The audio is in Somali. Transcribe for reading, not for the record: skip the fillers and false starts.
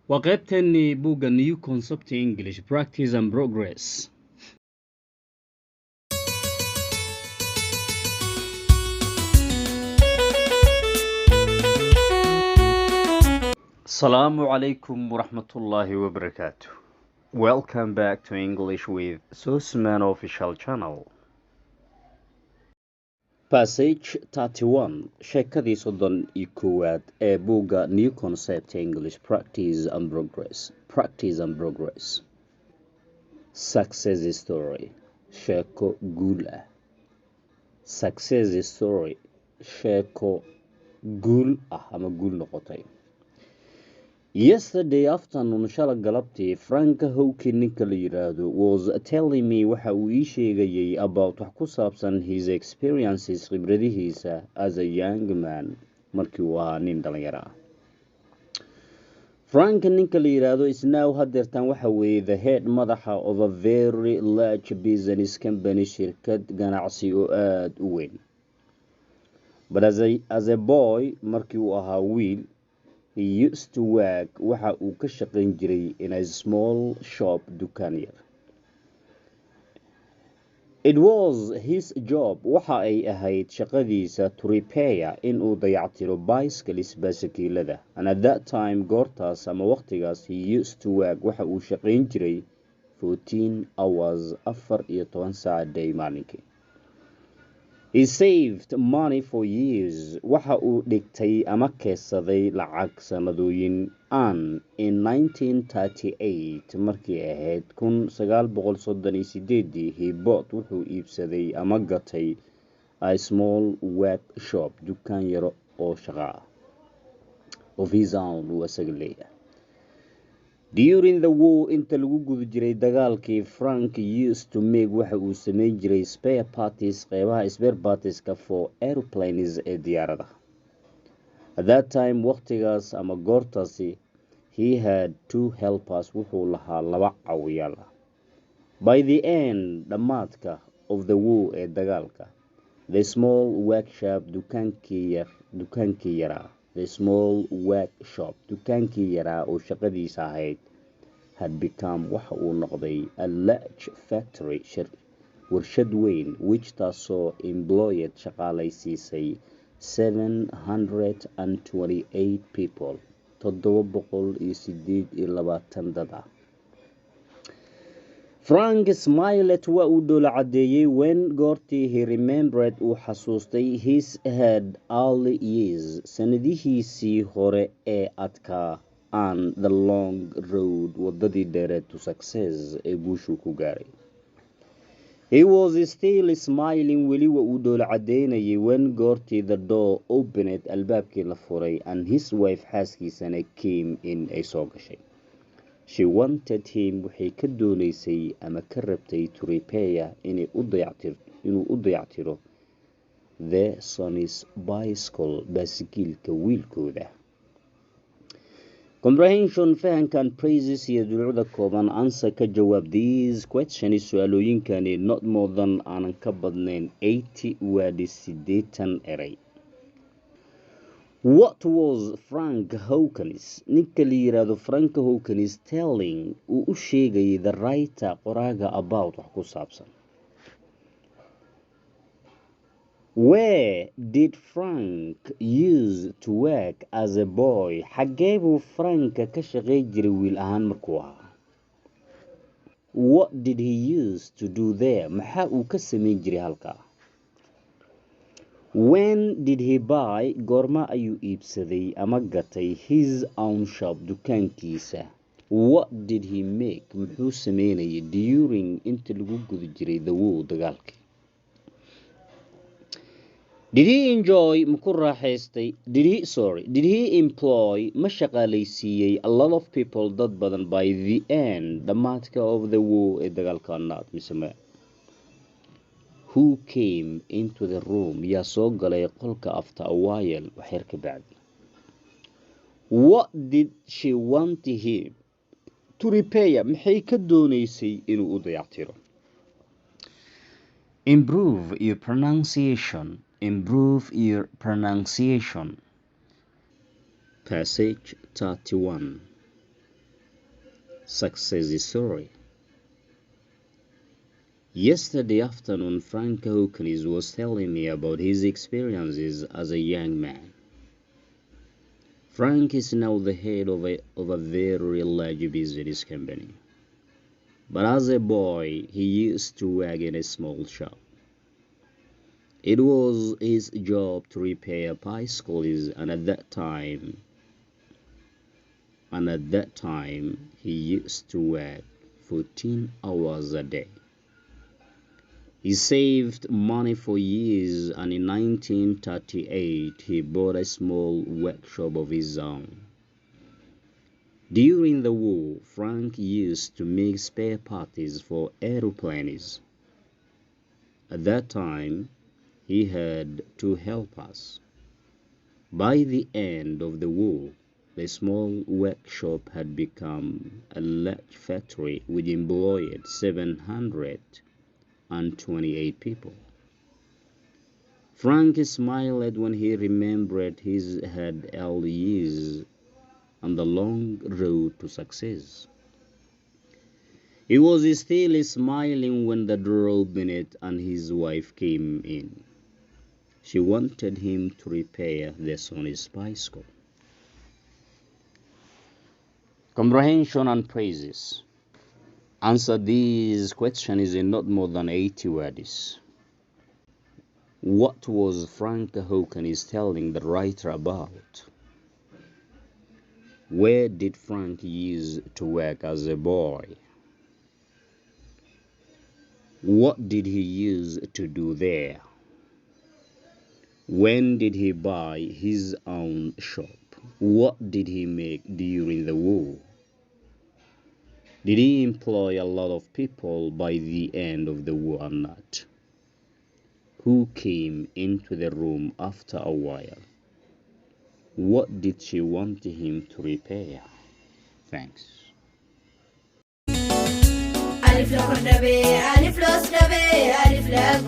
waa qaybteennii buugga new concept english practice and progress. Assalamu alaikum warahmatullahi wabarakatuh. Welcome back to English with Susman official channel. Passage 31 sheekadii 31 ee buugga new concept english practice and progress. Success story sheeko guul ah. Success story sheeko guul ah ama guul noqotay. Yesterday afternoon shala galabtii Frank Hawking ninka la yiraahdo was telling me waxa uu ii sheegayay about wax ku saabsan his experiences khibradihiisa as a young man markii uu ahaa nin dhalinyaro ah. Frank ninka la yiraahdo is now hadeertan waxa weeye the head madaxa of a very large business company, shirkad ganacsi oo aad u weyn. But as a boy markii uu ahaa wiil, he used to work waxa uu ka shaqayn jiray in a small shop dukaan yar. It was his job waxa ay ahayd shaqadiisa to repair in uu dayactiro bicycles baaskiilada, and at that time goortaas ama waqtigaas he used to work waxa uu shaqayn jiray 14 hours 14 saac day maalinkii. He saved money for years waxa uu dhigtay ama keedsaday lacag sanadooyin aan in 1938 markii ahayd 1938 he bought wuxuu iibsaday ama gatay a small workshop dukaan yaro oo shaqo ah of his own uu asaga leeyahay. During the war inta lagu guda jiray dagaalkii, Frank used to make waxa uu samayn jiray spare parts qeybaha spare partska for airplanes ee diyaaradaha. At that time waqtigaas ama goortaasi he had two helpers wuxuu lahaa laba caawiyaal ah. By the end dhamaadka of the war ee dagaalka, the small workshop dukaankii yaraa oo shaqadiisa ahayd had become waxa uu noqday a large factory warshad weyn which taasoo employed shaqaalaysiisay 728 people 728 dad ah. Frank smiled waa uu dhoola cadeeyay when goortii he remembered uu xasuustay his had early years sanadihiisii hore ee adkaa and the long road wadadii dheereed to success ee guushu ku gaaray. He was still smiling weli waa uu dhoola cadeynayay when goortii the door opened albaabkii la furay and his wife xaaskiisana came in ay soo gashay. She wanted him waxay ka doonaysay ama ka rabtay to repair inuu u dayactiro the son's bicycle baaskiilka wiilkooda. Comprehension fahankan praises iyo dunuucda kooban answer ka jawaab these questions su'aalooyinkani not more than aanan ka badnayn 80 words 80 eray. What was Frank Hawkins ninka la yiraahdo Frank Hawkins telling uu u sheegay the writer qoraaga about wax ku saabsan? Where did Frank used to work as a boy? Xagee buu Frank ka shaqay jiray wiil ahaan markuu ahaa? What did he use to do there? Maxaa uu ka samayn jiray halkaa? When did he buy goorma ayuu iibsaday ama gatay his own shop dukaankiisa? What did he make muxuu sameynayay during inta lagu guda jiray the war dagaalkii? Did he employ ma shaqaalaysiiyey a lot of people dad badan by the end dhamaadka of the war ee dagaalka naad mise ma? Who came into the room yaa soo galay qolka after a while waxyar ka bacdi? What did she want him to repair maxay ka doonaysay inuu u dayactiro? Improve your pronunciation. Passage 31 success story. Yesterday afternoon, Frank Hawkins was telling me about his experiences as a young man. Frank is now the head of a very large business company. But as a boy, he used to work in a small shop. It was his job to repair bicycles, and at that time, he used to work 14 hours a day. He saved money for years, and in 1938 he bought a small workshop of his own. During the war, Frank used to make spare parts for aeroplanes. At that time, he had to help us. By the end of the war, the small workshop had become a large factory which employed 728 people. Frank smiled when he remembered his had early years on the long road to success. He was still smiling when the door opened and his wife came in. She wanted him to repair their son's bicycle. Comprehension and praises. Answer these questions in not more than 80 words. What was Frank Hawkins telling the writer about? Where did Frank used to work as a boy? What did he use to do there? When did he buy his own shop? What did he make during the war? Did he employ a lot of people by the end of the war or not? Who came into the room after a while? What did she want him to repair? Thanks. ألف لخرنبي ألف لوسنبي ألف لا